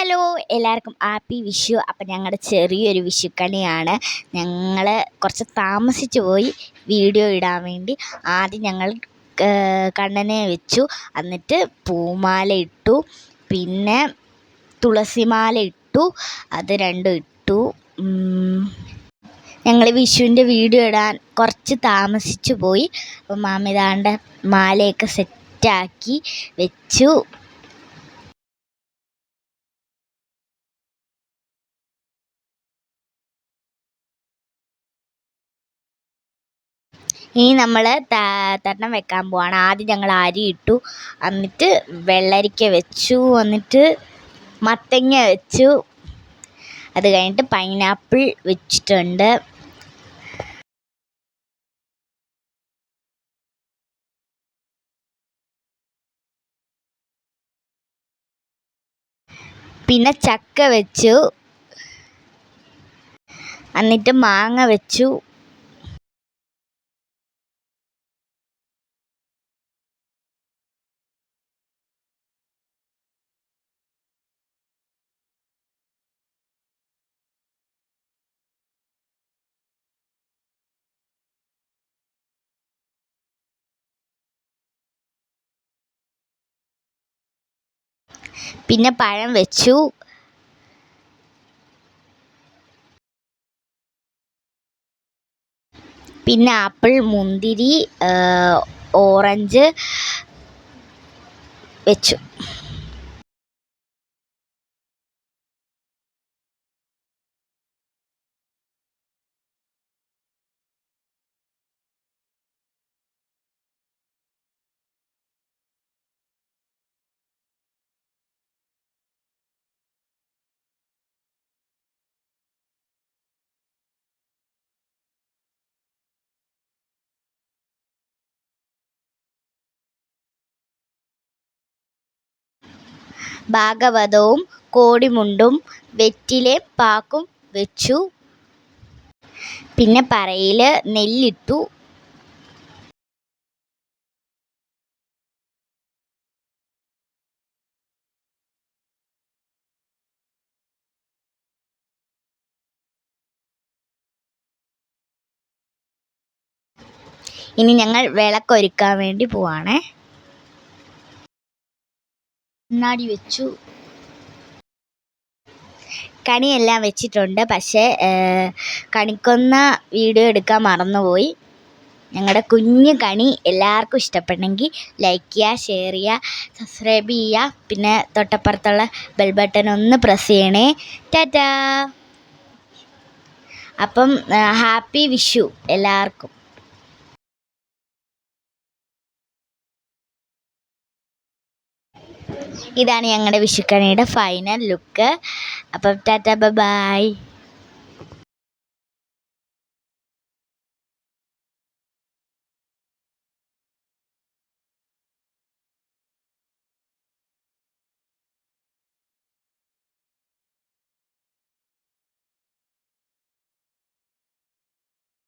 Hello, എല്ലാവർക്കും happy Vishu. അപ്പം ഞങ്ങളുടെ ചെറിയൊരു വിഷുക്കണിയാണ്. ഞങ്ങൾ കുറച്ച് താമസിച്ച് പോയി വീഡിയോ ഇടാൻ വേണ്ടി. ആദ്യം ഞങ്ങൾ കണ്ണനെ വെച്ചു, എന്നിട്ട് പൂമാല ഇട്ടു, പിന്നെ തുളസിമാല ഇട്ടു, അത് രണ്ടും ഇട്ടു. ഞങ്ങൾ വിഷുവിൻ്റെ വീഡിയോ ഇടാൻ കുറച്ച് താമസിച്ചു പോയി. അപ്പം മാമിതാണ്ട് മാലയൊക്കെ സെറ്റാക്കി വെച്ചു. ഇനി നമ്മൾ തട്ടം വെക്കാൻ പോവാണ്. ആദ്യം ഞങ്ങൾ അരി ഇട്ടു, എന്നിട്ട് വെള്ളരിക്ക വെച്ചു, എന്നിട്ട് മത്തങ്ങ വെച്ചു, അത് കഴിഞ്ഞിട്ട് പൈനാപ്പിൾ വെച്ചിട്ടുണ്ട്. പിന്നെ ചക്ക വെച്ചു, എന്നിട്ട് മാങ്ങ വെച്ചു. പിന്നെ പഴം വെച്ചു. പിന്നെ ആപ്പിൾ, മുന്തിരി, ഓറഞ്ച് വെച്ചു. ഭാഗവതവും കോടിമുണ്ടും വെറ്റിലയും പാക്കും വെച്ചു. പിന്നെ പറയിൽ നെല്ലിട്ടു. ഇനി ഞങ്ങൾ വിളക്കൊരുക്കാൻ വേണ്ടി പോവാണേ. കണ്ണാടി വെച്ചു. കണിയെല്ലാം വെച്ചിട്ടുണ്ട്, പക്ഷേ കണിക്കൊന്ന വീഡിയോ എടുക്കാൻ മറന്നുപോയി. ഞങ്ങളുടെ കുഞ്ഞു കണി എല്ലാവർക്കും ഇഷ്ടപ്പെട്ടെങ്കിൽ ലൈക്ക് ചെയ്യുക, ഷെയർ ചെയ്യുക, സബ്സ്ക്രൈബ് ചെയ്യുക. പിന്നെ തൊട്ടപ്പുറത്തുള്ള ബെൽ ബട്ടൺ ഒന്ന് പ്രസ് ചെയ്യണേ. ടാറ്റാ. അപ്പം ഹാപ്പി വിഷു എല്ലാവർക്കും. ഇതാണ് ഞങ്ങളുടെ വിഷുക്കണിയുടെ ഫൈനൽ ലുക്ക്. അപ്പം ടാറ്റ, ബൈ.